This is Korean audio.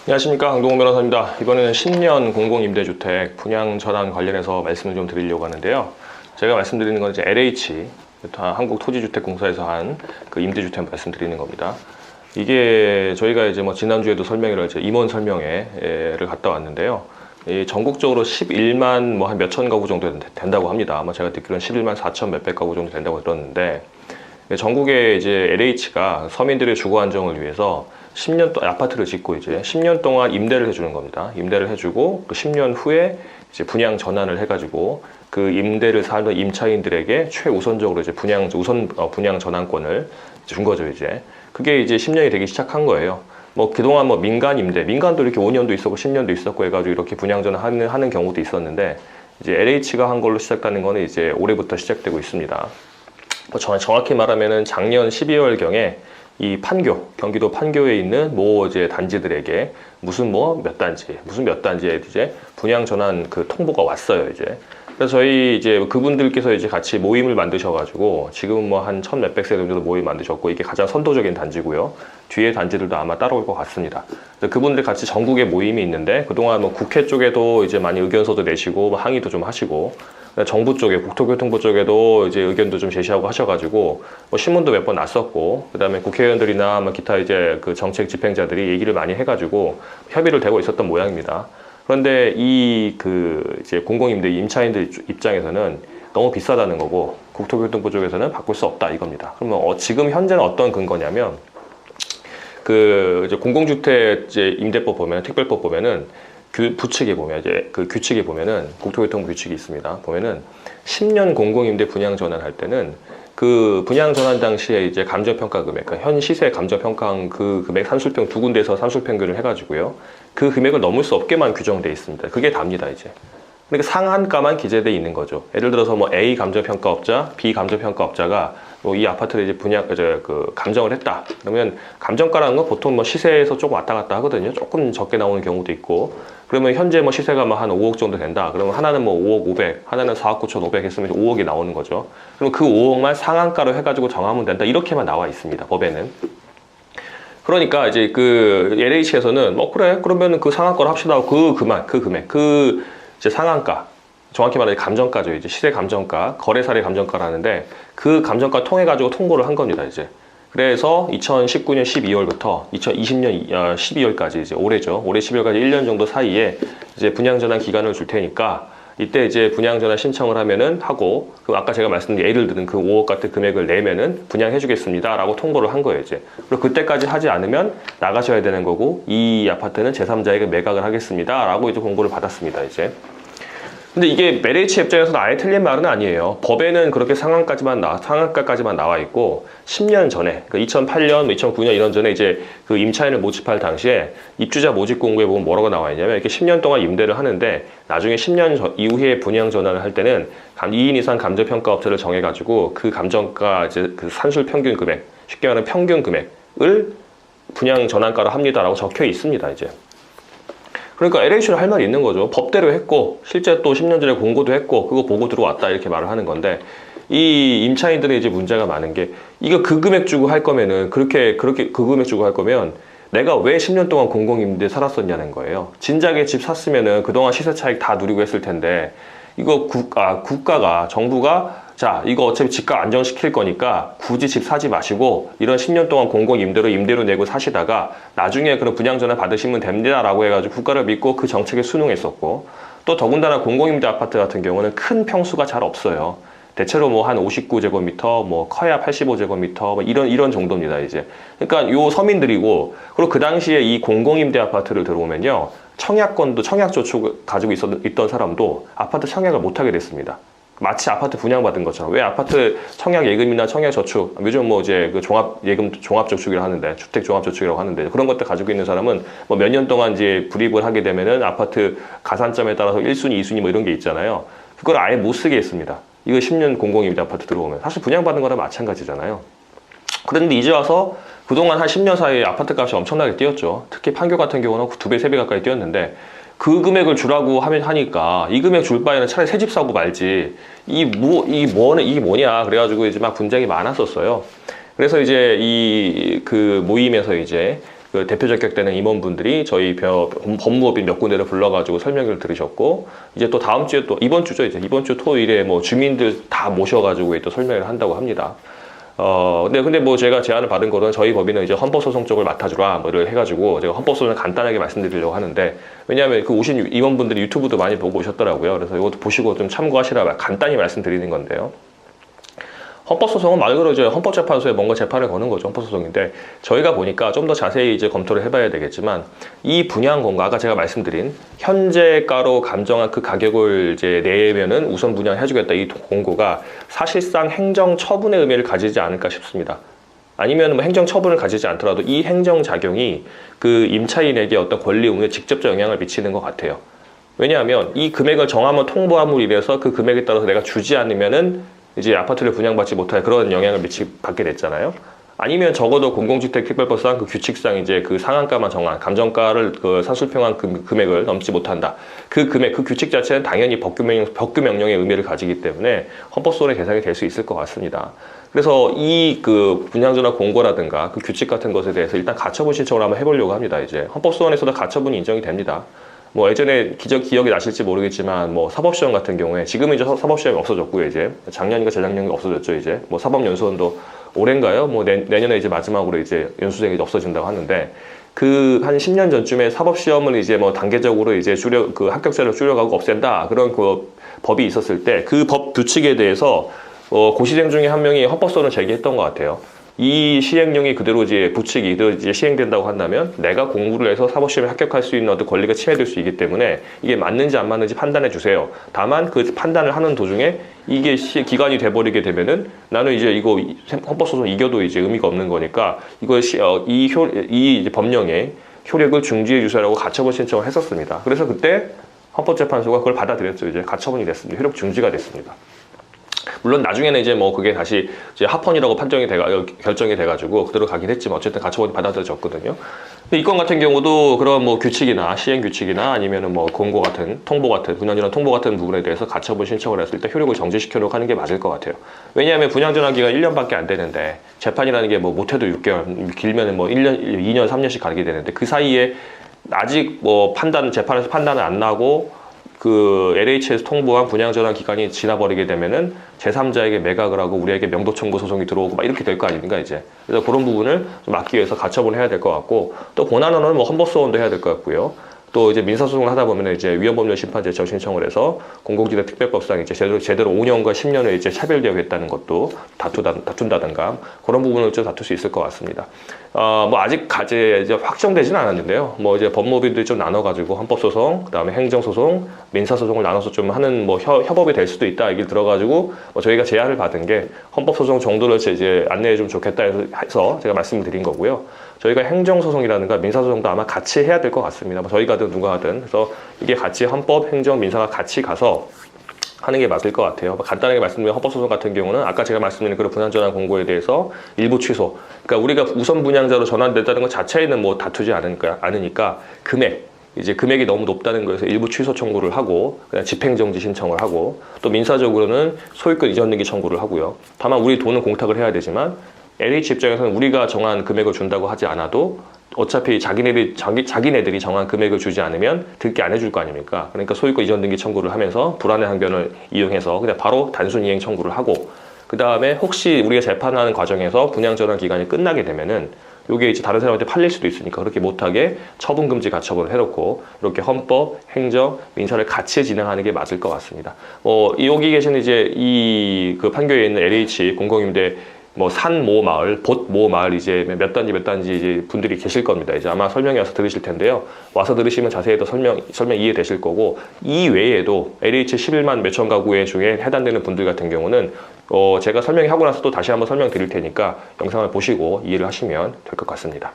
안녕하십니까, 강동원 변호사입니다. 이번에는 10년 공공임대주택 분양 전환 관련해서 말씀을 좀 드리려고 하는데요. 제가 말씀드리는 건 이제 LH, 한국토지주택공사에서 한 그 임대주택 말씀드리는 겁니다. 이게 저희가 이제 뭐 지난주에도 설명회를 임원 설명회를 갔다 왔는데요. 전국적으로 11만 뭐 한 몇천 가구 정도 된다고 합니다. 아마 제가 듣기로는 11만 4천 몇백 가구 정도 된다고 들었는데, 전국에 이제 LH가 서민들의 주거 안정을 위해서 10년 동안 아파트를 짓고 이제 10년 동안 임대를 해주는 겁니다. 임대를 해주고 그 10년 후에 이제 분양 전환을 해가지고 그 임대를 살던 임차인들에게 최우선적으로 이제 분양 전환권을 준 거죠. 이제 그게 이제 10년이 되기 시작한 거예요. 뭐 그동안 뭐 민간 임대, 민간도 이렇게 5년도 있었고 10년도 있었고 해가지고 이렇게 분양 전환하는 경우도 있었는데, 이제 LH가 한 걸로 시작되는 거는 이제 올해부터 시작되고 있습니다. 정확히 말하면은 작년 12월경에 이 판교, 경기도 판교에 있는 모 이제 단지들에게 무슨 몇 단지에 이제 분양 전환 그 통보가 왔어요, 이제. 그래서 저희 이제 그분들께서 이제 같이 모임을 만드셔가지고 지금 뭐 한 천 몇백 세 정도 모임 만드셨고, 이게 가장 선도적인 단지고요. 뒤에 단지들도 아마 따라올 것 같습니다. 그래서 그분들 같이 전국에 모임이 있는데, 그동안 뭐 국회 쪽에도 이제 많이 의견서도 내시고 뭐 항의도 좀 하시고, 정부 쪽에, 국토교통부 쪽에도 이제 의견도 좀 제시하고 하셔가지고 뭐 신문도 몇 번 났었고, 그다음에 국회의원들이나 뭐 기타 이제 그 정책 집행자들이 얘기를 많이 해가지고 협의를 되고 있었던 모양입니다. 그런데 이제 공공임대 임차인들 입장에서는 너무 비싸다는 거고, 국토교통부 쪽에서는 바꿀 수 없다 이겁니다. 그러면 지금 현재는 어떤 근거냐면, 이제 공공주택 이제 임대법 보면, 특별법 보면은 부칙에 보면 이제 그 규칙에 보면은, 국토교통부 규칙이 있습니다. 보면은 10년 공공임대 분양 전환할 때는 그 분양 전환 당시에 이제 감정평가 금액, 그러니까 현 시세 감정평가한 그 금액 두 군데에서 산술평균을 해가지고요, 그 금액을 넘을 수 없게만 규정돼 있습니다. 그게 답니다, 이제. 그러니까 상한가만 기재돼 있는 거죠. 예를 들어서 뭐 A 감정평가업자, B 감정평가업자가 이 아파트를 이제 감정을 했다. 그러면 감정가라는 건 보통 뭐 시세에서 조금 왔다 갔다 하거든요. 조금 적게 나오는 경우도 있고. 그러면 현재 뭐 시세가 뭐 한 5억 정도 된다. 그러면 하나는 뭐 5억 500, 하나는 4억 9천 5백 했으면 5억이 나오는 거죠. 그럼 그 5억만 상한가로 해가지고 정하면 된다. 이렇게만 나와 있습니다, 법에는. 그러니까 이제 그 LH에서는 그래, 그러면 그 상한가로 합시다. 그 금액, 이제 상한가, 정확히 말하면 감정가죠. 이제 시세 감정가, 거래사례 감정가라는데, 그 감정가 통해 가지고 통보를 한 겁니다, 이제. 그래서 2019년 12월부터 2020년 12월까지 이제 올해죠. 올해 12월까지 1년 정도 사이에 이제 분양 전환 기간을 줄 테니까, 이때 이제 분양 전환 신청을 하면은 하고, 아까 제가 말씀드린 예를 들은 그 5억 같은 금액을 내면은 분양해 주겠습니다라고 통보를 한 거예요, 이제. 그리고 그때까지 하지 않으면 나가셔야 되는 거고, 이 아파트는 제3자에게 매각을 하겠습니다라고 이제 공고를 받았습니다, 이제. 근데 이게 LH 입장에서는 아예 틀린 말은 아니에요. 법에는 그렇게 상한가까지만 나와 있고, 10년 전에, 그러니까 2008년, 2009년 이런 전에 이제 그 임차인을 모집할 당시에 입주자 모집 공고에 보면 뭐라고 나와 있냐면, 이렇게 10년 동안 임대를 하는데 나중에 10년 이후에 분양 전환을 할 때는 2인 이상 감정평가 업체를 정해가지고 그 감정가 이제 그 산술 평균 금액, 쉽게 말하면 평균 금액을 분양 전환가로 합니다라고 적혀 있습니다, 이제. 그러니까 LH는 할 말이 있는 거죠. 법대로 했고, 실제 또 10년 전에 공고도 했고, 그거 보고 들어왔다 이렇게 말을 하는 건데, 이 임차인들의 이제 문제가 많은 게, 이거 그 금액 주고 할 거면은, 그렇게 그 금액 주고 할 거면 내가 왜 10년 동안 공공임대 살았었냐는 거예요. 진작에 집 샀으면은 그동안 시세 차익 다 누리고 했을 텐데, 이거 국가가, 정부가 자, 이거 어차피 집값 안정시킬 거니까 굳이 집 사지 마시고 이런 10년 동안 임대로 내고 사시다가 나중에 그런 분양 전환 받으시면 됩니다라고 해가지고 국가를 믿고 그 정책에 순응했었고, 또 더군다나 공공임대 아파트 같은 경우는 큰 평수가 잘 없어요. 대체로 뭐 한 59제곱미터, 뭐 커야 85제곱미터, 뭐 이런 정도입니다, 이제. 그러니까 요 서민들이고, 그리고 그 당시에 이 공공임대 아파트를 들어오면요, 청약저축 가지고 있던 사람도 아파트 청약을 못하게 됐습니다. 마치 아파트 분양받은 것처럼. 왜 아파트 청약 예금이나 청약 저축, 요즘 뭐 이제 그 종합저축이라고 하는데, 주택종합저축이라고 하는데, 그런 것들 가지고 있는 사람은 뭐 몇 년 동안 이제 불이익을 하게 되면은 아파트 가산점에 따라서 1순위, 2순위 뭐 이런 게 있잖아요. 그걸 아예 못 쓰게 했습니다. 이거 10년 공공임대 아파트 들어오면. 사실 분양받은 거랑 마찬가지잖아요. 그런데 이제 와서 그동안 한 10년 사이에 아파트 값이 엄청나게 뛰었죠. 특히 판교 같은 경우는 2배, 3배 가까이 뛰었는데, 그 금액을 주라고 하니까 이 금액 줄 바에는 차라리 새 집 사고 말지, 이게 뭐냐 그래가지고 이제 막 분쟁이 많았었어요. 그래서 이제 그 모임에서 이제 그 대표 적격되는 임원분들이 저희 법무법인 몇 군데를 불러가지고 설명을 들으셨고, 이제 또 다음 주에 또 이번 주죠. 이제 이번 주 토요일에 뭐 주민들 다 모셔가지고 또 설명을 한다고 합니다. 근데 뭐 제가 제안을 받은 거는 저희 법인은 이제 헌법소송 쪽을 맡아주라 뭐를 해가지고 제가 헌법소송을 간단하게 말씀드리려고 하는데, 왜냐하면 그 오신 임원분들이 유튜브도 많이 보고 오셨더라고요. 그래서 이것도 보시고 좀 참고하시라 간단히 말씀드리는 건데요. 헌법소송은 말 그대로 이제 헌법재판소에 뭔가 재판을 거는 거죠. 헌법소송인데, 저희가 보니까 좀 더 자세히 이제 검토를 해봐야 되겠지만, 이 분양공고, 아까 제가 말씀드린 현재가로 감정한 그 가격을 이제 내면은 우선 분양해주겠다 이 공고가 사실상 행정처분의 의미를 가지지 않을까 싶습니다. 아니면 뭐 행정처분을 가지지 않더라도 이 행정작용이 그 임차인에게 어떤 권리 운영에 직접적 영향을 미치는 것 같아요. 왜냐하면 이 금액을 정하면 통보함으로 인해서 그 금액에 따라서 내가 주지 않으면은 이제 아파트를 분양받지 못할 그런 영향을 받게 됐잖아요. 아니면 적어도 공공주택특별법상 그 규칙상 이제 그 상한가만 정한 감정가를 그 산술평한 금액을 넘지 못한다. 그 금액, 그 규칙 자체는 당연히 법규명령의 의미를 가지기 때문에 헌법소원의 대상이 될 수 있을 것 같습니다. 그래서 이 그 분양전화 공고라든가 그 규칙 같은 것에 대해서 일단 가처분 신청을 한번 해보려고 합니다. 이제 헌법소원에서도 가처분이 인정이 됩니다. 뭐 예전에 기억이 나실지 모르겠지만 뭐 사법시험 같은 경우에 지금은 이제 사법시험이 없어졌고요. 이제 작년인가 재작년이 없어졌죠. 이제 뭐 사법연수원도 올해인가요? 뭐 내년에 이제 마지막으로 이제 연수생이 없어진다고 하는데, 그 한 10년 전쯤에 사법시험을 이제 뭐 단계적으로 이제 그 합격자를 줄여가고 없앤다 그런 그 법이 있었을 때 그 법 규칙에 대해서 고시생 중에 한 명이 헌법소원을 제기했던 것 같아요. 이 시행령이 그대로 이제 부칙이 이제 시행된다고 한다면 내가 공부를 해서 사법시험에 합격할 수 있는 어떤 권리가 침해될 수 있기 때문에 이게 맞는지 안 맞는지 판단해 주세요. 다만 그 판단을 하는 도중에 이게 기간이 돼버리게 되면은 나는 이제 이거 헌법소송 이겨도 이제 의미가 없는 거니까 이 이제 법령의 효력을 중지해 주세요라고 가처분 신청을 했었습니다. 그래서 그때 헌법재판소가 그걸 받아들였죠. 이제 가처분이 됐습니다. 효력 중지가 됐습니다. 물론 나중에는 이제 뭐 그게 다시 이제 합헌이라고 결정이 돼가지고 그대로 가긴 했지만 어쨌든 가처분이 받아들여졌거든요. 근데 이 건 같은 경우도 그런 뭐 규칙이나 시행 규칙이나 아니면은 뭐 공고 같은 통보 같은 분양전환 통보 같은 부분에 대해서 가처분 신청을 했을 때 효력을 정지시켜놓고 하는 게 맞을 것 같아요. 왜냐하면 분양전환 기간 1년밖에 안 되는데 재판이라는 게 뭐 못해도 6개월, 길면은 뭐 1년, 2년, 3년씩 가게 되는데 그 사이에 아직 뭐 재판에서 판단을 안 나고 그 LH에서 통보한 분양전환 기간이 지나버리게 되면은 제3자에게 매각을 하고 우리에게 명도청구 소송이 들어오고 막 이렇게 될 거 아닙니까 이제. 그래서 그런 부분을 좀 막기 위해서 가처분을 해야 될 것 같고, 또 권한원은 뭐 헌법소원도 해야 될 것 같고요. 또 이제 민사소송을 하다 보면 이제 위헌법률 심판 제청 신청을 해서 공공지대 특별법상 이제 제대로 5년과 10년을 이제 차별되겠다는 것도 다툰다든가 그런 부분을 좀 다툴 수 있을 것 같습니다. 뭐 아직 이제 확정되지는 않았는데요. 뭐 이제 법무법인들이 좀 나눠가지고 헌법소송, 그다음에 행정소송, 민사소송을 나눠서 좀 하는 뭐 협업이 될 수도 있다 얘기를 들어가지고 뭐 저희가 제안을 받은 게 헌법소송 정도를 이제 안내해 주면 좋겠다 해서 제가 말씀을 드린 거고요. 저희가 행정소송이라든가 민사소송도 아마 같이 해야 될 것 같습니다. 뭐 저희가 하든 누가 하든. 그래서 이게 같이 헌법, 행정, 민사가 같이 가서 하는 게 맞을 것 같아요. 간단하게 말씀드리면 헌법소송 같은 경우는 아까 제가 말씀드린 그런 분양전환 공고에 대해서 일부 취소. 그러니까 우리가 우선 분양자로 전환됐다는 것 자체에는 뭐 다투지 않으니까 금액이 너무 높다는 거에서 일부 취소 청구를 하고 그냥 집행정지 신청을 하고, 또 민사적으로는 소유권 이전 등기 청구를 하고요. 다만 우리 돈은 공탁을 해야 되지만 LH 입장에서는 우리가 정한 금액을 준다고 하지 않아도 어차피 자기네들이 정한 금액을 주지 않으면 등기 안 해줄 거 아닙니까? 그러니까 소유권 이전 등기 청구를 하면서 불안의 항변을 이용해서 그냥 바로 단순 이행 청구를 하고, 그 다음에 혹시 우리가 재판하는 과정에서 분양전환 기간이 끝나게 되면은 요게 이제 다른 사람한테 팔릴 수도 있으니까 그렇게 못하게 처분금지 가처분을 해놓고 이렇게 헌법, 행정, 민사를 같이 진행하는 게 맞을 것 같습니다. 여기 계신 이제 그 판교에 있는 LH 공공임대 뭐 산모 마을, 봇모 마을 이제 몇 단지 이제 분들이 계실 겁니다. 이제 아마 설명이 와서 들으실 텐데요. 와서 들으시면 자세히 더 설명 이해되실 거고, 이 외에도 LH 11만 몇천 가구에 중에 해당되는 분들 같은 경우는 제가 설명하고 나서 또 다시 한번 설명드릴 테니까 영상을 보시고 이해를 하시면 될 것 같습니다.